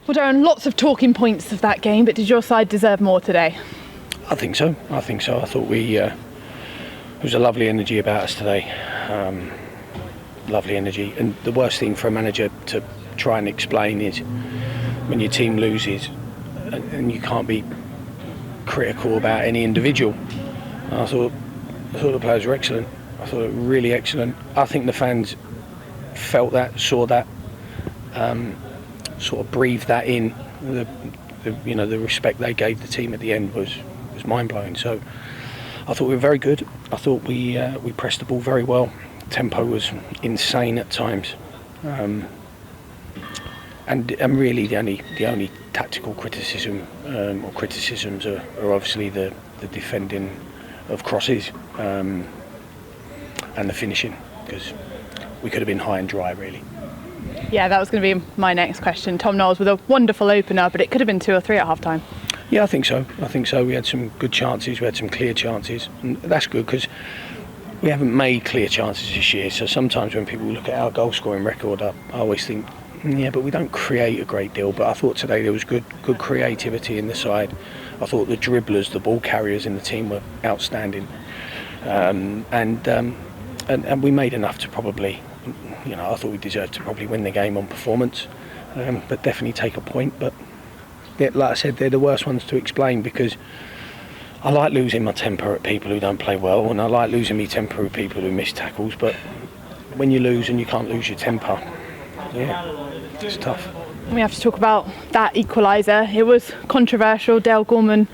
Well, Darren, lots of talking points of that game, but did your side deserve more today? I think so. I thought there was a lovely energy about us today. Lovely energy. And the worst thing for a manager to try and explain is when your team loses and you can't be critical about any individual. I thought the players were excellent. I thought they were really excellent. I think the fans felt that, saw that, sort of breathed that in. The respect they gave the team at the end was mind-blowing. So I thought we were very good. I thought we pressed the ball very well. Tempo was insane at times. And really the only tactical criticism or criticisms are obviously the defending of crosses and the finishing, because we could have been high and dry really. Yeah, that was going to be my next question. Tom Knowles with a wonderful opener, but it could have been 2 or 3 at half time. Yeah, I think so. We had some good chances, we had some clear chances, and that's good because we haven't made clear chances this year. So sometimes when people look at our goal scoring record, I always think, yeah, but we don't create a great deal. But I thought today there was good creativity in the side. I thought the dribblers, the ball carriers in the team were outstanding, and we made enough to probably, I thought we deserved to probably win the game on performance, but definitely take a point. But like I said, they're the worst ones to explain, because I like losing my temper at people who don't play well, and I like losing my temper at people who miss tackles. But when you lose and you can't lose your temper, yeah, it's tough. We have to talk about that equaliser. It was controversial. Dale Gorman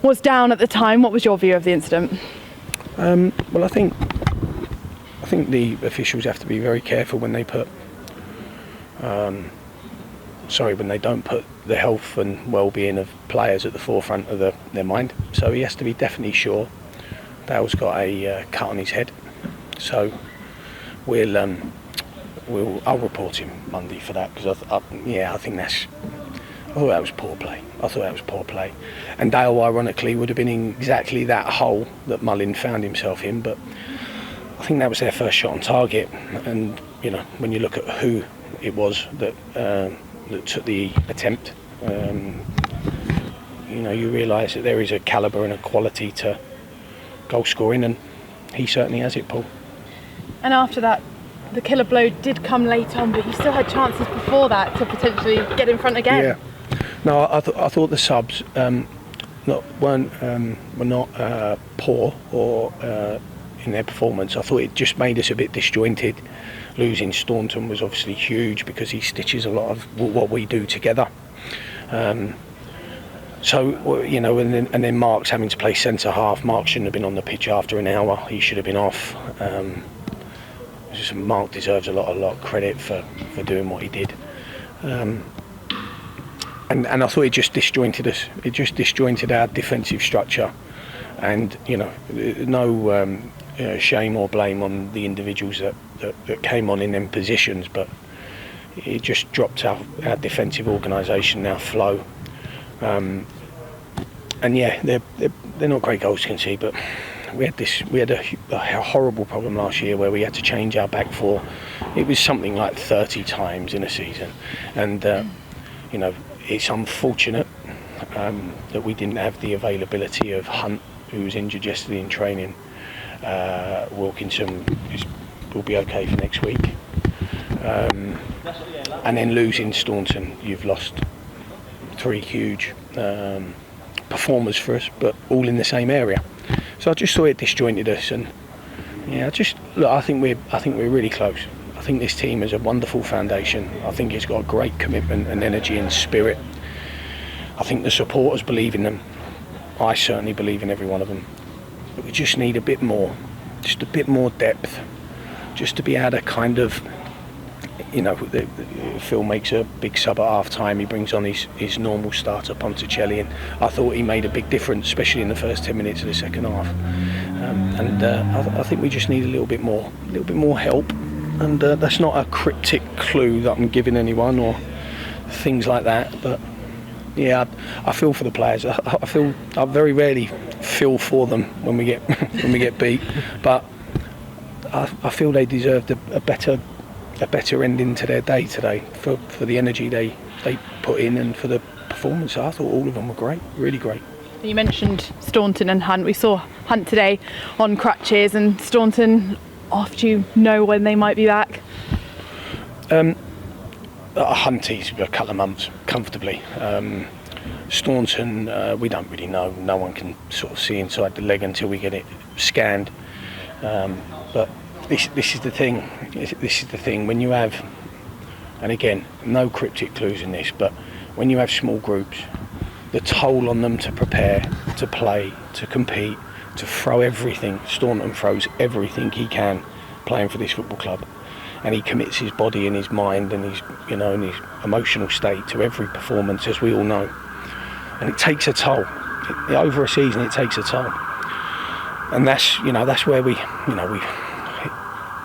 was down at the time. What was your view of the incident? Well, I think the officials have to be very careful when they when they don't put the health and well-being of players at the forefront of their mind. So he has to be definitely sure Dale's got a cut on his head. So I'll report him Monday for that, because I thought that was poor play. And Dale, ironically, would have been in exactly that hole that Mullin found himself in, but I think that was their first shot on target. And when you look at who it was that took the attempt, you realise that there is a calibre and a quality to goal scoring, and he certainly has it, Paul. And after that, the killer blow did come late on, but he still had chances before that to potentially get in front again. Yeah. No, I thought the subs were not poor or in their performance. I thought it just made us a bit disjointed. Losing Staunton was obviously huge because he stitches a lot of what we do together. And then Mark's having to play centre half. Mark shouldn't have been on the pitch after an hour. He should have been off. Mark deserves a lot of credit for doing what he did. And I thought it just disjointed us. It just disjointed our defensive structure. And no shame or blame on the individuals that came on in them positions, but it just dropped our defensive organisation, our flow. And yeah, they're not great goals to concede, but we had a horrible problem last year where we had to change our back four. It was something like 30 times in a season, and it's unfortunate that we didn't have the availability of Hunt, who was injured yesterday in training. Wilkinson will be okay for next week, and then losing Staunton, you've lost 3 huge performers for us, but all in the same area. So I just saw it disjointed us, and I think we're really close. I think this team has a wonderful foundation. I think it's got a great commitment and energy and spirit. I think the supporters believe in them. I certainly believe in every one of them. But we just need a bit more, just a bit more depth, just to be able to kind of, Phil makes a big sub at half time. He brings on his normal starter Ponticelli, and I thought he made a big difference, especially in the first 10 minutes of the second half. I think we just need a little bit more help. And that's not a cryptic clue that I'm giving anyone or things like that. But yeah, I feel for the players. I very rarely feel for them when we get beat, but I feel they deserved a better ending to their day today for the energy they put in and for the performance. I thought all of them were great, really great. You mentioned Staunton and Hunt. We saw Hunt today on crutches, and Staunton off. Do you know when they might be back? Hunty's a couple of months comfortably. Staunton, we don't really know. No one can sort of see inside the leg until we get it scanned. But this is the thing. This is the thing when you have, and again, no cryptic clues in this, but when you have small groups, the toll on them to prepare, to play, to compete, to throw everything. Staunton throws everything he can playing for this football club, and he commits his body and his mind and his, and his emotional state to every performance, as we all know. And it takes a toll. Over a season, it takes a toll. And that's where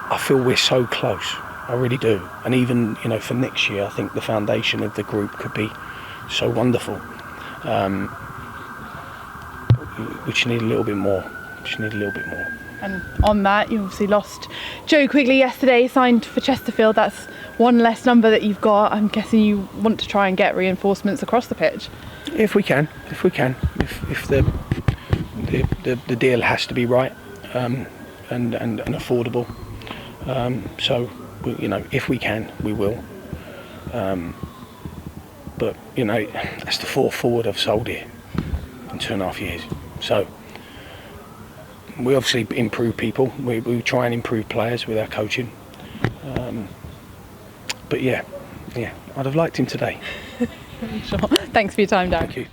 I feel we're so close. I really do. And even, for next year, I think the foundation of the group could be so wonderful. We just need a little bit more. And on that, you obviously lost Joe Quigley yesterday, signed for Chesterfield. That's one less number that you've got. I'm guessing you want to try and get reinforcements across the pitch. If we can. If the deal has to be right and affordable. So, if we can, we will. But that's the fourth forward I've sold here in 2.5 years. So we obviously improve people. We try and improve players with our coaching. But yeah, I'd have liked him today. Sure. Thanks for your time, Darren. Thank you.